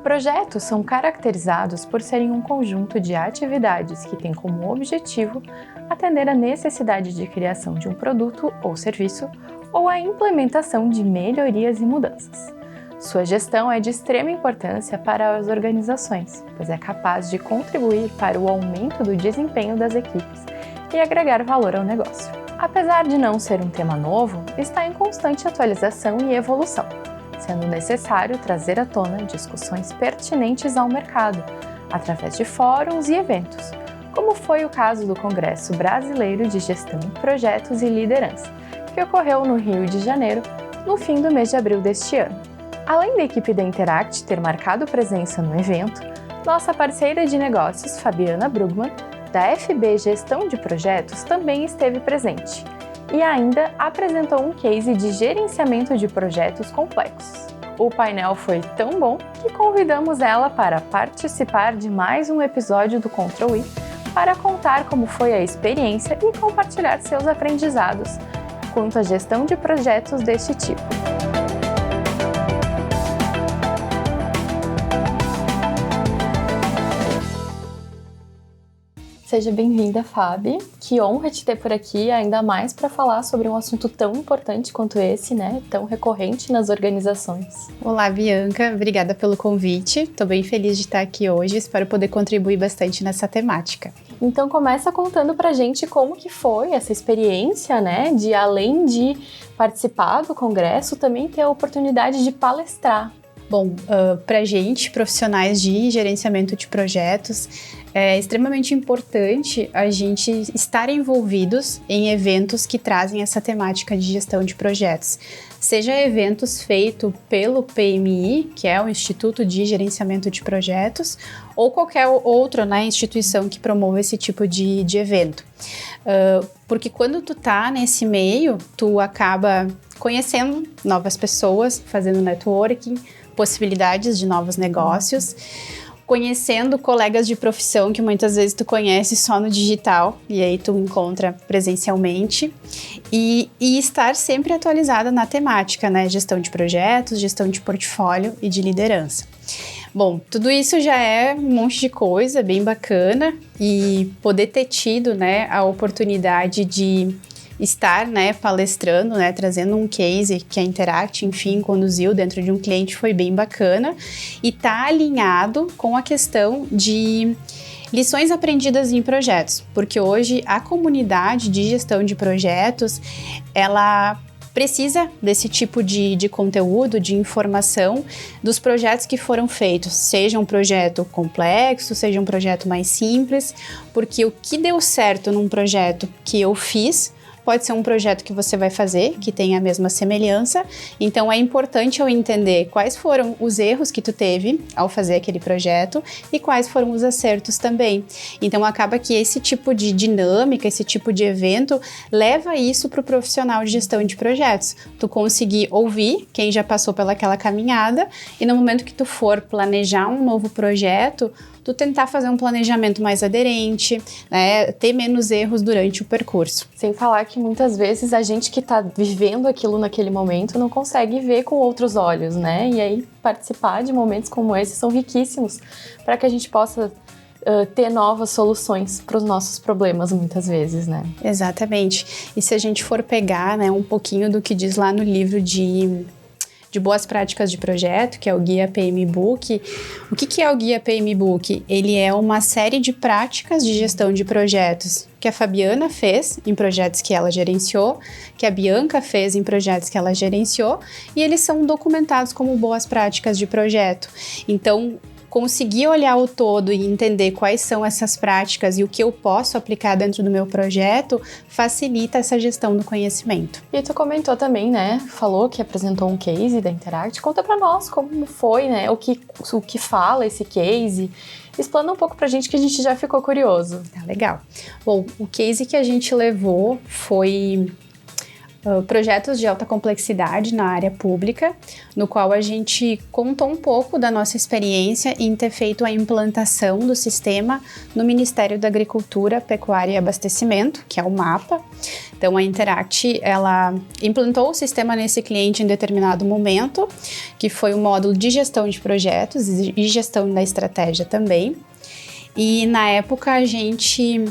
Projetos são caracterizados por serem um conjunto de atividades que têm como objetivo atender a necessidade de criação de um produto ou serviço ou a implementação de melhorias e mudanças. Sua gestão é de extrema importância para as organizações, pois é capaz de contribuir para o aumento do desempenho das equipes e agregar valor ao negócio. Apesar de não ser um tema novo, está em constante atualização e evolução, sendo necessário trazer à tona discussões pertinentes ao mercado, através de fóruns e eventos, como foi o caso do Congresso Brasileiro de Gestão, Projetos e Liderança, que ocorreu no Rio de Janeiro, no fim do mês de abril deste ano. Além da equipe da Interact ter marcado presença no evento, nossa parceira de negócios, Fabiana Brugman, da FB Gestão de Projetos, também esteve presente e ainda apresentou um case de gerenciamento de projetos complexos. O painel foi tão bom que convidamos ela para participar de mais um episódio do Ctrl+I para contar como foi a experiência e compartilhar seus aprendizados quanto à gestão de projetos deste tipo. Seja bem-vinda, Fabi. Que honra te ter por aqui, ainda mais para falar sobre um assunto tão importante quanto esse, né? Tão recorrente nas organizações. Olá, Bianca. Obrigada pelo convite. Estou bem feliz de estar aqui hoje. Espero poder contribuir bastante nessa temática. Então, começa contando pra gente como que foi essa experiência, né? De, além de participar do congresso, também ter a oportunidade de palestrar. Bom, para a gente, profissionais de gerenciamento de projetos, é extremamente importante a gente estar envolvidos em eventos que trazem essa temática de gestão de projetos. Seja eventos feitos pelo PMI, que é o Instituto de Gerenciamento de Projetos, ou qualquer outra, né, instituição que promova esse tipo de evento. Porque quando tu tá nesse meio, tu acaba conhecendo novas pessoas, fazendo networking, possibilidades de novos negócios, conhecendo colegas de profissão que muitas vezes tu conhece só no digital e aí tu encontra presencialmente e estar sempre atualizada na temática, né? Gestão de projetos, gestão de portfólio e de liderança. Bom, tudo isso já é um monte de coisa bem bacana e poder ter tido, né, a oportunidade de estar, né, palestrando, né, trazendo um case que a Interact, enfim, conduziu dentro de um cliente foi bem bacana e tá alinhado com a questão de lições aprendidas em projetos, porque hoje a comunidade de gestão de projetos, ela precisa desse tipo de conteúdo, de informação dos projetos que foram feitos, seja um projeto complexo, seja um projeto mais simples, porque o que deu certo num projeto que eu fiz pode ser um projeto que você vai fazer, que tem a mesma semelhança, então é importante eu entender quais foram os erros que tu teve ao fazer aquele projeto e quais foram os acertos também. Então acaba que esse tipo de dinâmica, esse tipo de evento leva isso para o profissional de gestão de projetos. Tu conseguir ouvir quem já passou pelaquela caminhada e no momento que tu for planejar um novo projeto, tu tentar fazer um planejamento mais aderente, né, ter menos erros durante o percurso. Sem falar que muitas vezes a gente que está vivendo aquilo naquele momento não consegue ver com outros olhos, né? E aí participar de momentos como esse são riquíssimos para que a gente possa ter novas soluções para os nossos problemas muitas vezes, né? Exatamente. E se a gente for pegar, né, um pouquinho do que diz lá no livro de boas práticas de projeto, que é o Guia PMI Book. O que é o Guia PMI Book? Ele é uma série de práticas de gestão de projetos que a Fabiana fez em projetos que ela gerenciou, que a Bianca fez em projetos que ela gerenciou, e eles são documentados como boas práticas de projeto. Então, conseguir olhar o todo e entender quais são essas práticas e o que eu posso aplicar dentro do meu projeto facilita essa gestão do conhecimento. E tu comentou também, né? Falou que apresentou um case da Interact. Conta pra nós como foi, né? O que fala esse case. Explana um pouco pra gente que a gente já ficou curioso. Tá legal. Bom, o case que a gente levou foi projetos de alta complexidade na área pública, no qual a gente contou um pouco da nossa experiência em ter feito a implantação do sistema no Ministério da Agricultura, Pecuária e Abastecimento, que é o MAPA. Então, a Interact, ela implantou o sistema nesse cliente em determinado momento, que foi o módulo de gestão de projetos e gestão da estratégia também. E, na época, a gente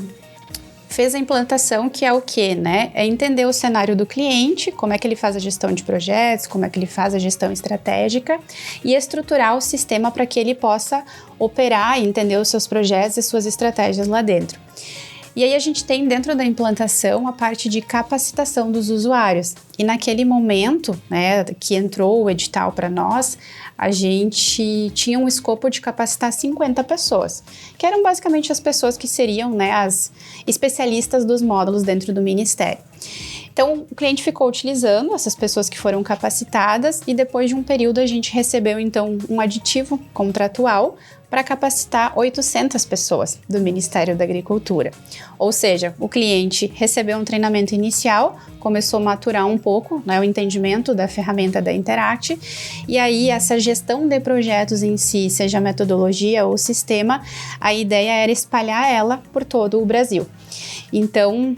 fez a implantação, que é o quê, né? É entender o cenário do cliente, como é que ele faz a gestão de projetos, como é que ele faz a gestão estratégica e estruturar o sistema para que ele possa operar e entender os seus projetos e suas estratégias lá dentro. E aí a gente tem dentro da implantação a parte de capacitação dos usuários. E naquele momento, né, que entrou o edital para nós, a gente tinha um escopo de capacitar 50 pessoas, que eram basicamente as pessoas que seriam, né, as especialistas dos módulos dentro do Ministério. Então, o cliente ficou utilizando essas pessoas que foram capacitadas e depois de um período a gente recebeu, então, um aditivo contratual para capacitar 800 pessoas do Ministério da Agricultura. Ou seja, o cliente recebeu um treinamento inicial, começou a maturar um pouco, né, o entendimento da ferramenta da Interact, e aí essa gestão de projetos em si, seja a metodologia ou o sistema, a ideia era espalhar ela por todo o Brasil. Então,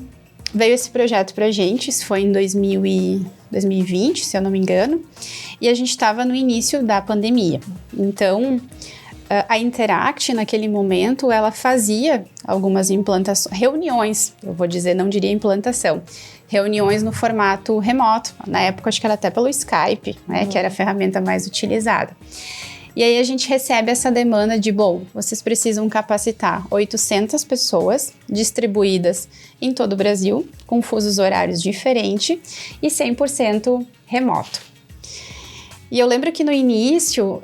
veio esse projeto para a gente, isso foi em 2020, se eu não me engano, e a gente estava no início da pandemia. Então, a Interact, naquele momento, ela fazia algumas implantações, reuniões, eu vou dizer, não diria implantação, reuniões no formato remoto. Na época, acho que era até pelo Skype, né, que era a ferramenta mais utilizada. E aí a gente recebe essa demanda de, bom, vocês precisam capacitar 800 pessoas distribuídas em todo o Brasil, com fusos horários diferentes e 100% remoto. E eu lembro que no início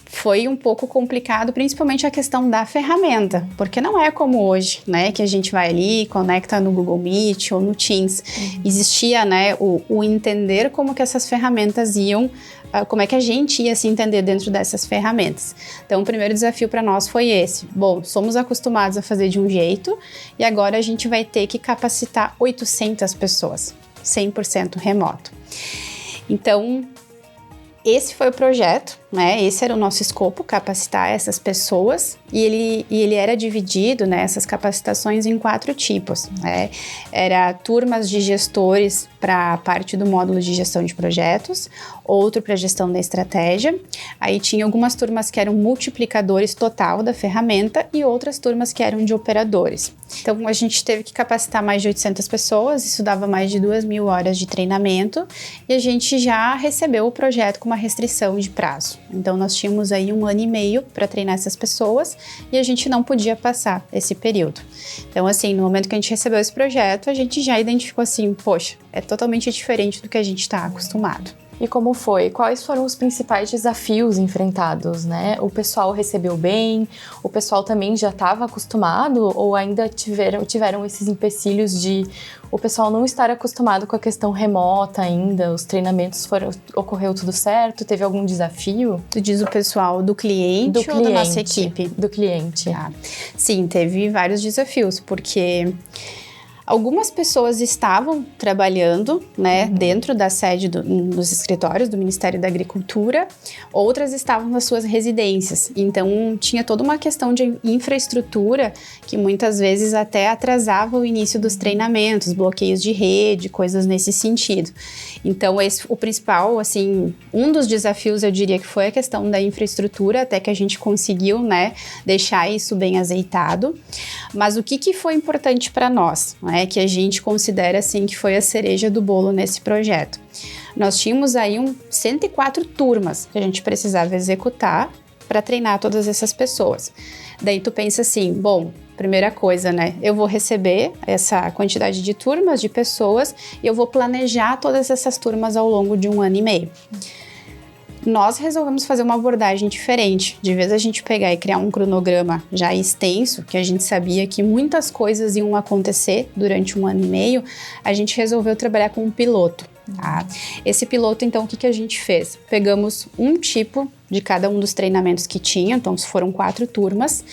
foi um pouco complicado, principalmente a questão da ferramenta, porque não é como hoje, né, que a gente vai ali, conecta no Google Meet ou no Teams. Existia, né, o entender como que essas ferramentas iam, como é que a gente ia se entender dentro dessas ferramentas. Então, o primeiro desafio para nós foi esse. Bom, somos acostumados a fazer de um jeito e agora a gente vai ter que capacitar 800 pessoas, 100% remoto. Então, esse foi o projeto, né? Esse era o nosso escopo, capacitar essas pessoas, e ele era dividido, né, essas capacitações em 4 tipos, né? Era turmas de gestores para a parte do módulo de gestão de projetos, outro para gestão da estratégia, aí tinha algumas turmas que eram multiplicadores total da ferramenta e outras turmas que eram de operadores. Então, a gente teve que capacitar mais de 800 pessoas, isso dava mais de 2.000 horas de treinamento, e a gente já recebeu o projeto com uma restrição de prazo. Então, nós tínhamos aí 1 ano e meio para treinar essas pessoas e a gente não podia passar esse período. Então, assim, no momento que a gente recebeu esse projeto, a gente já identificou assim, poxa, é totalmente diferente do que a gente está acostumado. E como foi? Quais foram os principais desafios enfrentados, né? O pessoal recebeu bem? O pessoal também já estava acostumado ou ainda tiveram esses empecilhos de o pessoal não estar acostumado com a questão remota ainda? Os treinamentos ocorreu tudo certo? Teve algum desafio? Tu diz o pessoal do cliente ou da nossa equipe? Do cliente. Ah, sim, teve vários desafios, porque algumas pessoas estavam trabalhando, né, dentro da sede nos escritórios do Ministério da Agricultura, outras estavam nas suas residências. Então, tinha toda uma questão de infraestrutura que muitas vezes até atrasava o início dos treinamentos, bloqueios de rede, coisas nesse sentido. Então, o principal, assim, um dos desafios, eu diria que foi a questão da infraestrutura, até que a gente conseguiu, né, deixar isso bem azeitado. Mas o que foi importante para nós, né? Que a gente considera assim que foi a cereja do bolo nesse projeto. Nós tínhamos aí 104 turmas que a gente precisava executar para treinar todas essas pessoas. Daí tu pensa assim, bom, primeira coisa, né? Eu vou receber essa quantidade de turmas, de pessoas, e eu vou planejar todas essas turmas ao longo de 1 ano e meio. Nós resolvemos fazer uma abordagem diferente. De vez a gente pegar e criar um cronograma já extenso, que a gente sabia que muitas coisas iam acontecer durante 1 ano e meio, a gente resolveu trabalhar com um piloto. Tá? Esse piloto, então, o que a gente fez? Pegamos um tipo de cada um dos treinamentos que tinha, então foram 4 turmas,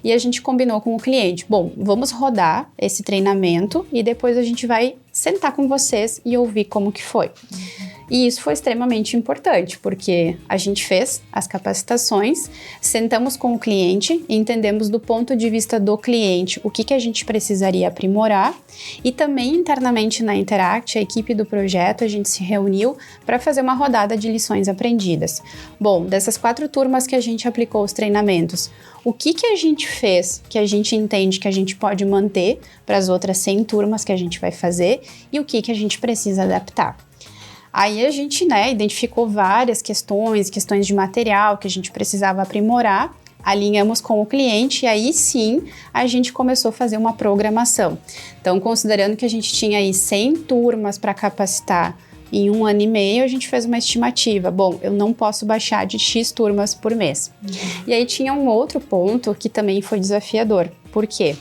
e a gente combinou com o cliente, bom, vamos rodar esse treinamento e depois a gente vai sentar com vocês e ouvir como que foi. E isso foi extremamente importante, porque a gente fez as capacitações, sentamos com o cliente, entendemos do ponto de vista do cliente o que a gente precisaria aprimorar, e também internamente na Interact, a equipe do projeto, a gente se reuniu para fazer uma rodada de lições aprendidas. Bom, dessas 4 turmas que a gente aplicou os treinamentos, o que a gente fez que a gente entende que a gente pode manter para as outras 100 turmas que a gente vai fazer e o que a gente precisa adaptar? Aí a gente, identificou várias questões de material que a gente precisava aprimorar, alinhamos com o cliente e aí sim a gente começou a fazer uma programação. Então, considerando que a gente tinha aí 100 turmas para capacitar em 1 ano e meio, a gente fez uma estimativa. Bom, eu não posso baixar de X turmas por mês. E aí tinha um outro ponto que também foi desafiador. Por quê?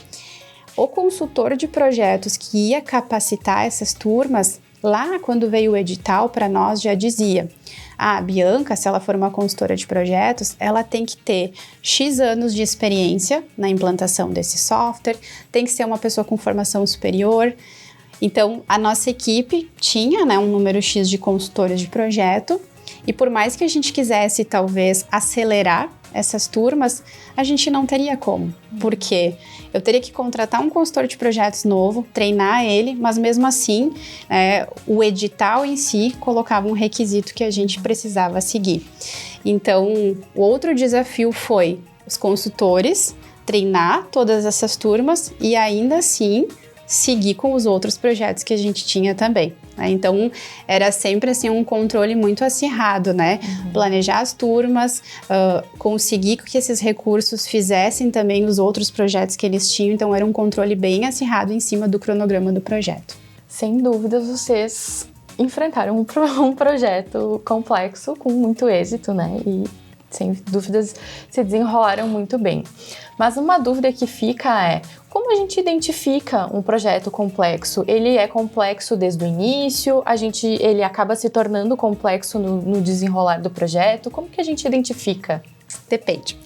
O consultor de projetos que ia capacitar essas turmas, lá quando veio o edital para nós já dizia, a Bianca, se ela for uma consultora de projetos, ela tem que ter X anos de experiência na implantação desse software, tem que ser uma pessoa com formação superior. Então, a nossa equipe tinha um número X de consultores de projeto e por mais que a gente quisesse talvez acelerar essas turmas, a gente não teria como. Por quê? Eu teria que contratar um consultor de projetos novo, treinar ele, mas mesmo assim, o edital em si colocava um requisito que a gente precisava seguir. Então, o outro desafio foi os consultores treinar todas essas turmas e ainda assim seguir com os outros projetos que a gente tinha também. Então, era sempre assim um controle muito acirrado, Planejar as turmas, conseguir que esses recursos fizessem também os outros projetos que eles tinham. Então, era um controle bem acirrado em cima do cronograma do projeto. Sem dúvidas, vocês enfrentaram um projeto complexo com muito êxito, E sem dúvidas se desenrolaram muito bem. Mas uma dúvida que fica é, como a gente identifica um projeto complexo? Ele é complexo desde o início? Ele acaba se tornando complexo no desenrolar do projeto? Como que a gente identifica? Depende.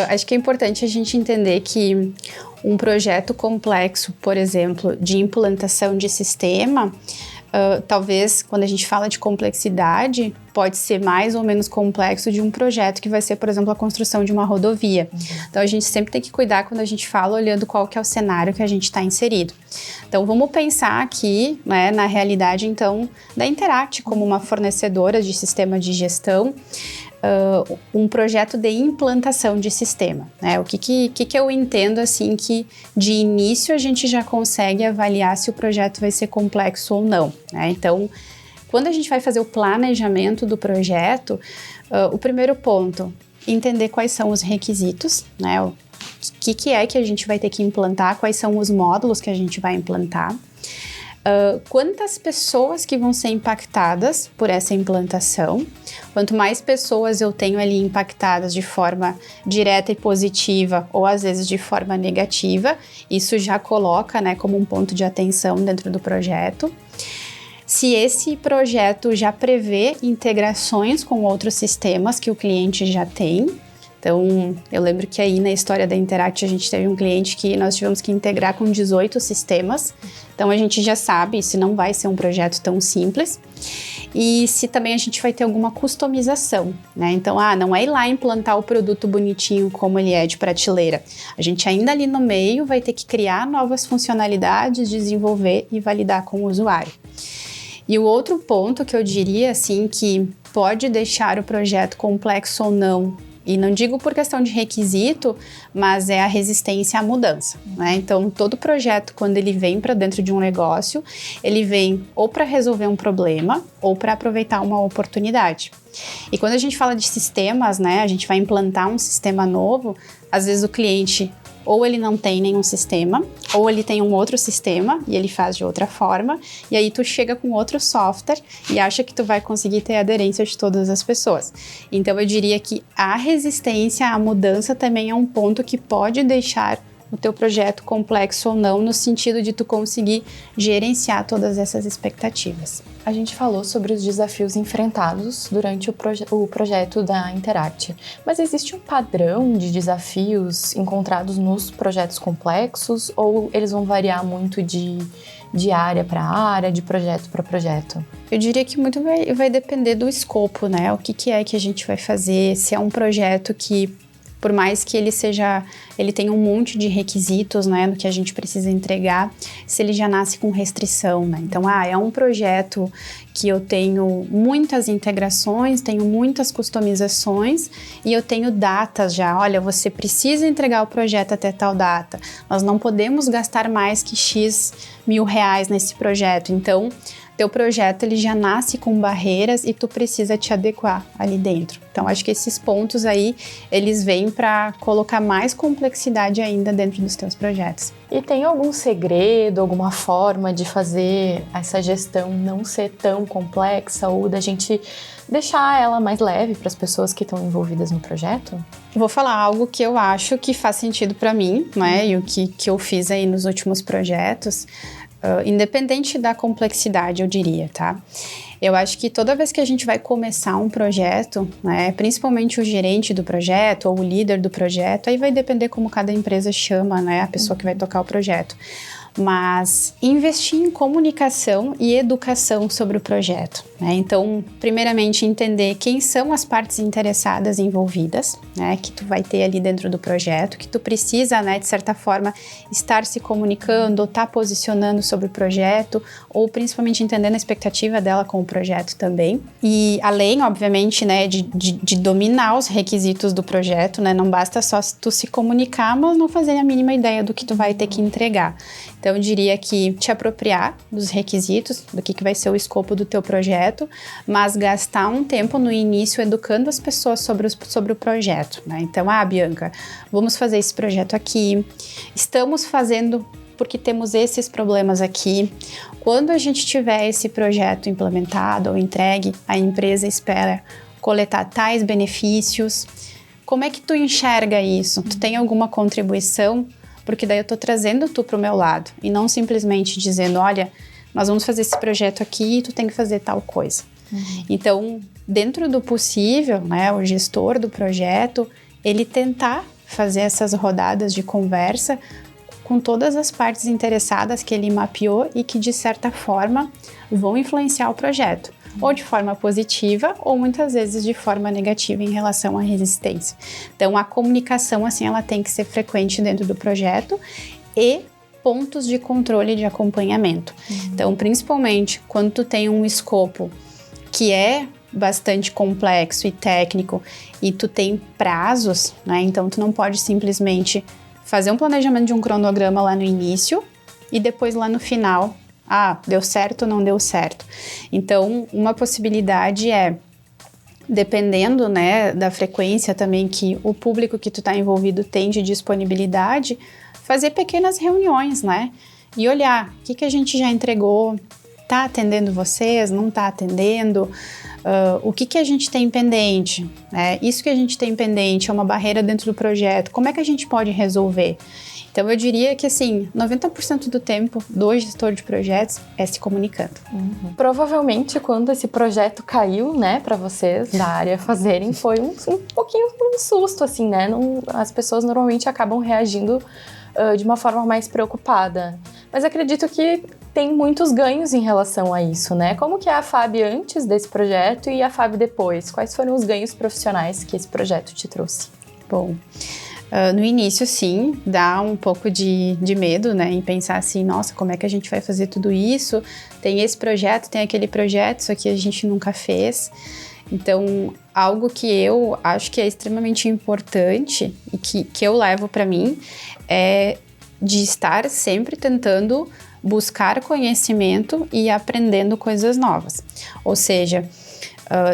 Acho que é importante a gente entender que um projeto complexo, por exemplo, de implantação de sistema, talvez quando a gente fala de complexidade, pode ser mais ou menos complexo de um projeto que vai ser, por exemplo, a construção de uma rodovia. Então, a gente sempre tem que cuidar quando a gente fala olhando qual que é o cenário que a gente está inserido. Então, vamos pensar aqui, na realidade, então, da Interact como uma fornecedora de sistema de gestão, um projeto de implantação de sistema, O que eu entendo, assim, que de início a gente já consegue avaliar se o projeto vai ser complexo ou não, Então, quando a gente vai fazer o planejamento do projeto, o primeiro ponto, entender quais são os requisitos, O que é que a gente vai ter que implantar, quais são os módulos que a gente vai implantar, quantas pessoas que vão ser impactadas por essa implantação. Quanto mais pessoas eu tenho ali impactadas de forma direta e positiva, ou às vezes de forma negativa, isso já coloca, como um ponto de atenção dentro do projeto. Se esse projeto já prevê integrações com outros sistemas que o cliente já tem. Então, eu lembro que aí na história da Interact a gente teve um cliente que nós tivemos que integrar com 18 sistemas. Então, a gente já sabe se não vai ser um projeto tão simples. E se também a gente vai ter alguma customização, Então, não é ir lá implantar o produto bonitinho como ele é de prateleira. A gente ainda ali no meio vai ter que criar novas funcionalidades, desenvolver e validar com o usuário. E o outro ponto que eu diria, assim, que pode deixar o projeto complexo ou não, e não digo por questão de requisito, mas é a resistência à mudança, Então, todo projeto, quando ele vem para dentro de um negócio, ele vem ou para resolver um problema ou para aproveitar uma oportunidade. E quando a gente fala de sistemas, a gente vai implantar um sistema novo, às vezes o cliente ou ele não tem nenhum sistema, ou ele tem um outro sistema e ele faz de outra forma, e aí tu chega com outro software e acha que tu vai conseguir ter aderência de todas as pessoas. Então eu diria que a resistência à mudança também é um ponto que pode deixar o teu projeto complexo ou não, no sentido de tu conseguir gerenciar todas essas expectativas. A gente falou sobre os desafios enfrentados durante o projeto da Interact, mas existe um padrão de desafios encontrados nos projetos complexos ou eles vão variar muito de área para área, de projeto para projeto? Eu diria que muito vai depender do escopo, né? O que é que a gente vai fazer, se é um projeto que, por mais que ele tenha um monte de requisitos, né, no que a gente precisa entregar, se ele já nasce com restrição, né? Então, é um projeto que eu tenho muitas integrações, tenho muitas customizações e eu tenho datas já. Olha, você precisa entregar o projeto até tal data. Nós não podemos gastar mais que X mil reais nesse projeto. Então, teu projeto ele já nasce com barreiras e tu precisa te adequar ali dentro. Então, acho que esses pontos aí, eles vêm para colocar mais complexidade ainda dentro dos teus projetos. E tem algum segredo, alguma forma de fazer essa gestão não ser tão complexa ou da gente deixar ela mais leve para as pessoas que estão envolvidas no projeto? Vou falar algo que eu acho que faz sentido para mim, né? E o que eu fiz aí nos últimos projetos. Independente da complexidade, eu diria, tá? Eu acho que toda vez que a gente vai começar um projeto, né, principalmente o gerente do projeto ou o líder do projeto, aí vai depender como cada empresa chama, né, a pessoa que vai tocar o projeto. Mas investir em comunicação e educação sobre o projeto, né? Então, primeiramente, entender quem são as partes interessadas envolvidas, né, que tu vai ter ali dentro do projeto, que tu precisa, né, de certa forma, estar se comunicando ou estar posicionando sobre o projeto, ou principalmente entendendo a expectativa dela com o projeto também. E além, obviamente, né, de dominar os requisitos do projeto, né, não basta só tu se comunicar, mas não fazer a mínima ideia do que tu vai ter que entregar. Então, eu diria que te apropriar dos requisitos, do que vai ser o escopo do teu projeto, mas gastar um tempo no início educando as pessoas sobre o projeto, né? Então, Bianca, vamos fazer esse projeto aqui, estamos fazendo porque temos esses problemas aqui. Quando a gente tiver esse projeto implementado ou entregue, a empresa espera coletar tais benefícios. Como é que tu enxerga isso? Tu tem alguma contribuição? Porque daí eu tô trazendo tu pro meu lado e não simplesmente dizendo, olha, nós vamos fazer esse projeto aqui e tu tem que fazer tal coisa. Então, dentro do possível, né, o gestor do projeto, ele tentar fazer essas rodadas de conversa com todas as partes interessadas que ele mapeou e que, de certa forma, vão influenciar o projeto. Ou de forma positiva, ou muitas vezes de forma negativa em relação à resistência. Então, a comunicação, assim, ela tem que ser frequente dentro do projeto e pontos de controle e de acompanhamento. Então, principalmente, quando tu tem um escopo que é bastante complexo e técnico e tu tem prazos, né? Então, tu não pode simplesmente fazer um planejamento de um cronograma lá no início e depois lá no final deu certo ou não deu certo. Então, uma possibilidade é, dependendo, né, da frequência também que o público que tu tá envolvido tem de disponibilidade, fazer pequenas reuniões, né? E olhar o que a gente já entregou, tá atendendo vocês, não tá atendendo, o que a gente tem pendente, né? Isso que a gente tem pendente é uma barreira dentro do projeto, como é que a gente pode resolver? Então, eu diria que, assim, 90% do tempo do gestor de projetos é se comunicando. Provavelmente, quando esse projeto caiu, né, para vocês da área fazerem, foi um pouquinho um susto, assim, né? As pessoas normalmente acabam reagindo de uma forma mais preocupada. Mas acredito que tem muitos ganhos em relação a isso, né? Como que é a FAB antes desse projeto e a FAB depois? Quais foram os ganhos profissionais que esse projeto te trouxe? Bom, no início, sim, dá um pouco de medo, né, em pensar assim, nossa, como é que a gente vai fazer tudo isso? Tem esse projeto, tem aquele projeto, isso aqui a gente nunca fez. Então, algo que eu acho que é extremamente importante e que eu levo para mim é de estar sempre tentando buscar conhecimento e aprendendo coisas novas. Ou seja,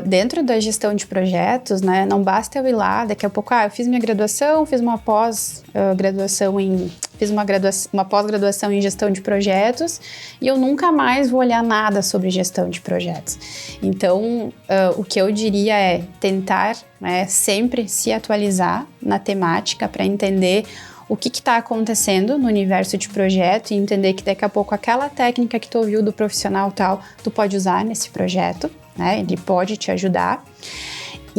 dentro da gestão de projetos, né, não basta eu ir lá, daqui a pouco, eu fiz minha graduação, fiz uma pós-graduação em gestão de projetos e eu nunca mais vou olhar nada sobre gestão de projetos. Então, o que eu diria é tentar, né, sempre se atualizar na temática para entender o que está acontecendo no universo de projeto e entender que daqui a pouco aquela técnica que tu ouviu do profissional tal, tu pode usar nesse projeto, né? Ele pode te ajudar.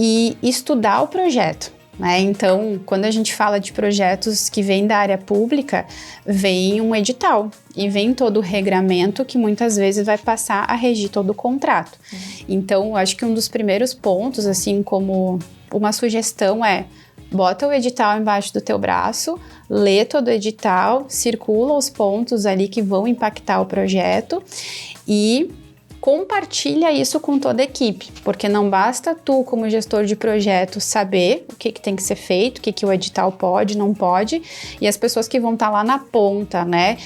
E estudar o projeto, né? Então, quando a gente fala de projetos que vêm da área pública, vem um edital e vem todo o regramento que muitas vezes vai passar a regir todo o contrato. Então, acho que um dos primeiros pontos, assim como uma sugestão bota o edital embaixo do teu braço, lê todo o edital, circula os pontos ali que vão impactar o projeto e compartilha isso com toda a equipe, porque não basta tu, como gestor de projeto, saber o que tem que ser feito, o que o edital pode, não pode, e as pessoas que vão estar lá na ponta, né,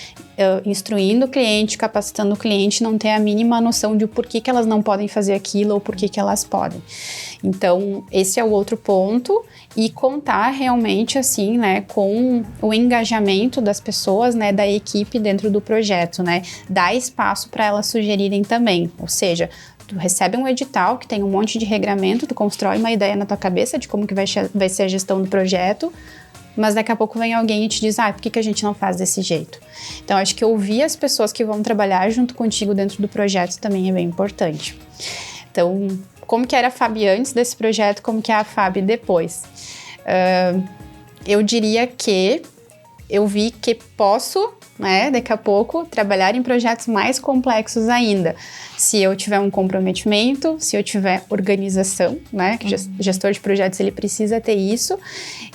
instruindo o cliente, capacitando o cliente, não ter a mínima noção de por que elas não podem fazer aquilo ou por que elas podem. Então, esse é o outro ponto, e contar realmente, assim, né, com o engajamento das pessoas, né, da equipe dentro do projeto, né, dar espaço para elas sugerirem também, ou seja, tu recebe um edital que tem um monte de regramento, tu constrói uma ideia na tua cabeça de como que vai ser a gestão do projeto, mas daqui a pouco vem alguém e te diz, por que a gente não faz desse jeito? Então, acho que ouvir as pessoas que vão trabalhar junto contigo dentro do projeto também é bem importante. Então, como que era a Fabi antes desse projeto, como que é a Fabi depois? Eu diria que eu vi que posso, né, daqui a pouco, trabalhar em projetos mais complexos ainda. Se eu tiver um comprometimento, se eu tiver organização, né, que gestor de projetos ele precisa ter isso,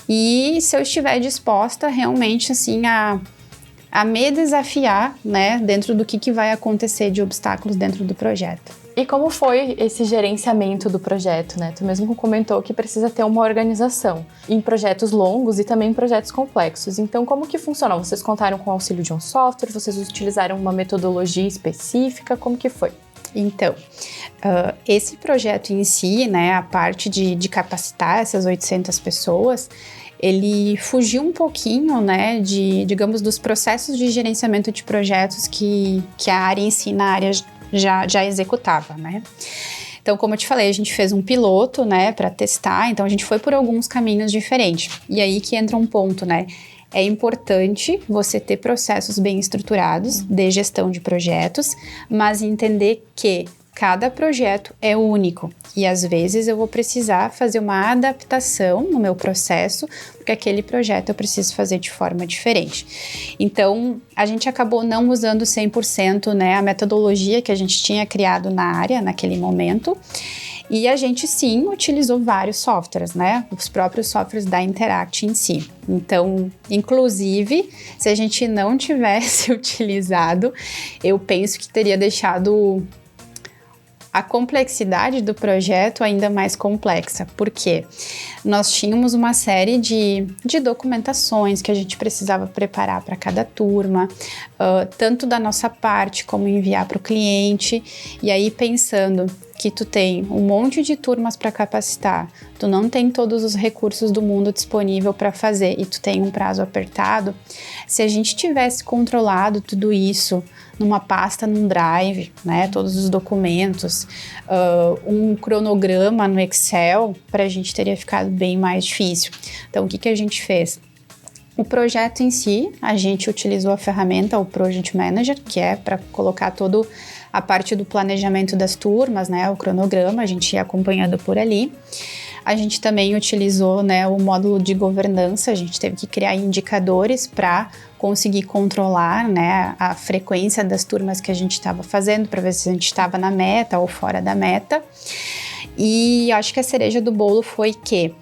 e se eu estiver disposta realmente, assim, a me desafiar, né, dentro do que vai acontecer de obstáculos dentro do projeto. E como foi esse gerenciamento do projeto, né? Tu mesmo comentou que precisa ter uma organização em projetos longos e também em projetos complexos. Então, como que funciona? Vocês contaram com o auxílio de um software? Vocês utilizaram uma metodologia específica? Como que foi? Então, esse projeto em si, né, a parte de capacitar essas 800 pessoas, ele fugiu um pouquinho, né, digamos, dos processos de gerenciamento de projetos que a área em si, na área já executava, né? Então, como eu te falei, a gente fez um piloto, né, para testar, então a gente foi por alguns caminhos diferentes. E aí que entra um ponto, né? É importante você ter processos bem estruturados de gestão de projetos, mas entender que cada projeto é único e às vezes eu vou precisar fazer uma adaptação no meu processo, porque aquele projeto eu preciso fazer de forma diferente. Então, a gente acabou não usando 100%, né, a metodologia que a gente tinha criado na área naquele momento. E a gente, sim, utilizou vários softwares, né? Os próprios softwares da Interact em si. Então, inclusive, se a gente não tivesse utilizado, eu penso que teria deixado a complexidade do projeto ainda mais complexa, porque nós tínhamos uma série de documentações que a gente precisava preparar para cada turma, tanto da nossa parte como enviar para o cliente, e aí pensando que tu tem um monte de turmas para capacitar, tu não tem todos os recursos do mundo disponível para fazer e tu tem um prazo apertado, se a gente tivesse controlado tudo isso numa pasta, num drive, né, todos os documentos, um cronograma no Excel, para a gente teria ficado bem mais difícil. Então, o que a gente fez? O projeto em si, a gente utilizou a ferramenta, o Project Manager, que é para colocar toda a parte do planejamento das turmas, né, o cronograma, a gente ia acompanhando por ali. A gente também utilizou, né, o módulo de governança, a gente teve que criar indicadores para conseguir controlar, né, a frequência das turmas que a gente estava fazendo, para ver se a gente estava na meta ou fora da meta. E acho que a cereja do bolo foi que,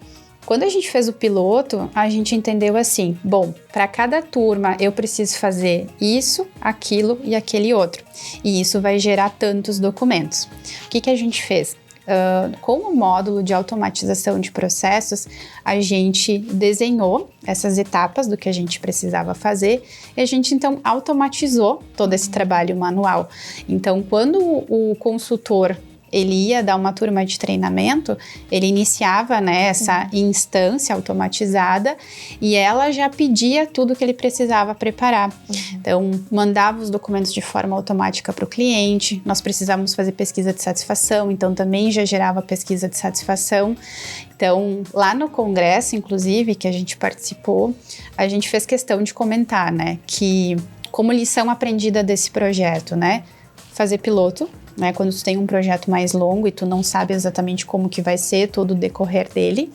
quando a gente fez o piloto, a gente entendeu assim, bom, para cada turma eu preciso fazer isso, aquilo e aquele outro. E isso vai gerar tantos documentos. O que a gente fez? Com o módulo de automatização de processos, a gente desenhou essas etapas do que a gente precisava fazer e a gente então automatizou todo esse trabalho manual. Então, quando o consultor ele ia dar uma turma de treinamento, ele iniciava, né, essa instância automatizada e ela já pedia tudo que ele precisava preparar. Então, mandava os documentos de forma automática para o cliente, nós precisávamos fazer pesquisa de satisfação, então também já gerava pesquisa de satisfação. Então, lá no congresso, inclusive, que a gente participou, a gente fez questão de comentar, né, que como lição aprendida desse projeto, né, fazer piloto, né, quando tu tem um projeto mais longo e tu não sabe exatamente como que vai ser todo o decorrer dele,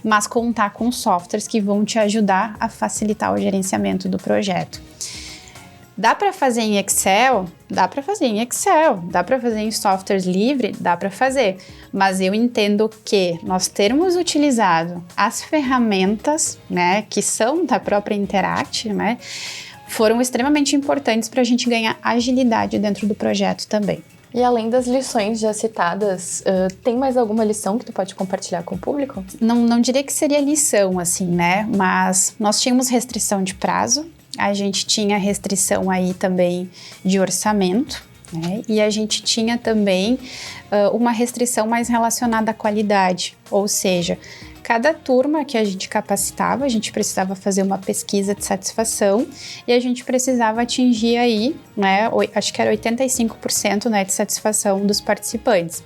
mas contar com softwares que vão te ajudar a facilitar o gerenciamento do projeto. Dá para fazer em Excel? Dá para fazer em Excel. Dá para fazer em softwares livres? Dá para fazer. Mas eu entendo que nós termos utilizado as ferramentas, né, que são da própria Interact, né, foram extremamente importantes para a gente ganhar agilidade dentro do projeto também. E além das lições já citadas, tem mais alguma lição que tu pode compartilhar com o público? Não diria que seria lição, assim, né? Mas nós tínhamos restrição de prazo, a gente tinha restrição aí também de orçamento, né? E a gente tinha também uma restrição mais relacionada à qualidade, ou seja, cada turma que a gente capacitava, a gente precisava fazer uma pesquisa de satisfação e a gente precisava atingir aí, né, acho que era 85%, né, de satisfação dos participantes.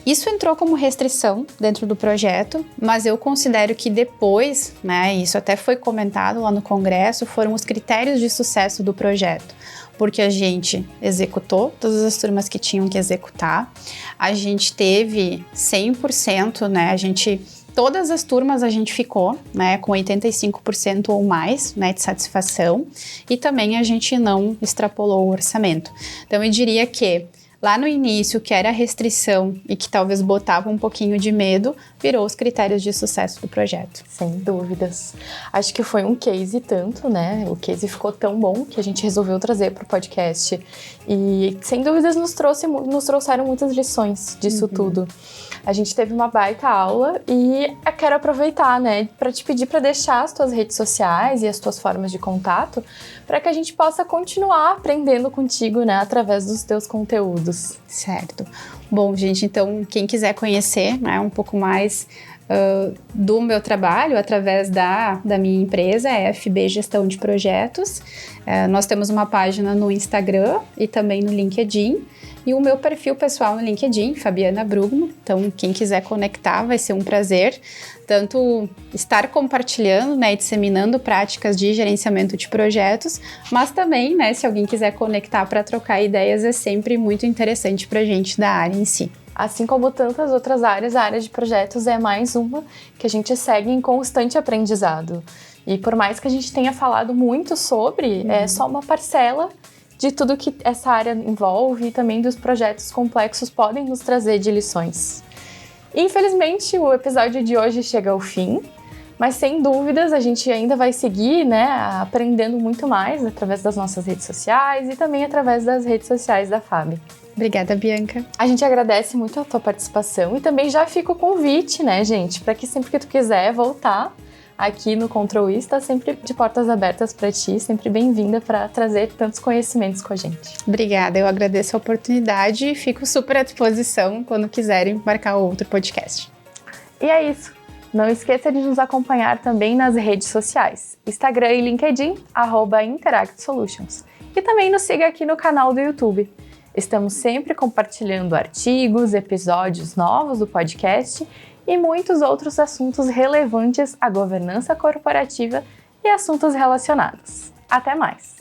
Isso entrou como restrição dentro do projeto, mas eu considero que depois, né, isso até foi comentado lá no congresso, foram os critérios de sucesso do projeto. Porque a gente executou todas as turmas que tinham que executar, a gente teve 100%, né, todas as turmas a gente ficou, né, com 85% ou mais, né, de satisfação, e também a gente não extrapolou o orçamento. Então eu diria que lá no início, que era restrição e que talvez botava um pouquinho de medo, virou os critérios de sucesso do projeto. Sem dúvidas. Acho que foi um case tanto, né? O case ficou tão bom que a gente resolveu trazer para o podcast. E, sem dúvidas, nos trouxeram muitas lições disso tudo. A gente teve uma baita aula e eu quero aproveitar, né, para te pedir para deixar as tuas redes sociais e as tuas formas de contato para que a gente possa continuar aprendendo contigo, né, através dos teus conteúdos. Certo. Bom, gente, então quem quiser conhecer, né, um pouco mais do meu trabalho através da minha empresa, é FB Gestão de Projetos. Nós temos uma página no Instagram e também no LinkedIn. E o meu perfil pessoal no LinkedIn, Fabiana Brugman. Então, quem quiser conectar, vai ser um prazer. Tanto estar compartilhando, né, e disseminando práticas de gerenciamento de projetos, mas também, né, se alguém quiser conectar para trocar ideias, é sempre muito interessante para a gente da área em si. Assim como tantas outras áreas, a área de projetos é mais uma que a gente segue em constante aprendizado. E por mais que a gente tenha falado muito sobre, é só uma parcela de tudo que essa área envolve e também dos projetos complexos podem nos trazer de lições. Infelizmente, o episódio de hoje chega ao fim, mas sem dúvidas a gente ainda vai seguir, né, aprendendo muito mais através das nossas redes sociais e também através das redes sociais da FAB. Obrigada, Bianca. A gente agradece muito a tua participação e também já fica o convite, né, gente, para que sempre que tu quiser voltar aqui no Control E, está sempre de portas abertas para ti, sempre bem-vinda para trazer tantos conhecimentos com a gente. Obrigada, eu agradeço a oportunidade e fico super à disposição quando quiserem marcar outro podcast. E é isso. Não esqueça de nos acompanhar também nas redes sociais, Instagram e LinkedIn, @InteractSolutions. E também nos siga aqui no canal do YouTube. Estamos sempre compartilhando artigos, episódios novos do podcast e muitos outros assuntos relevantes à governança corporativa e assuntos relacionados. Até mais!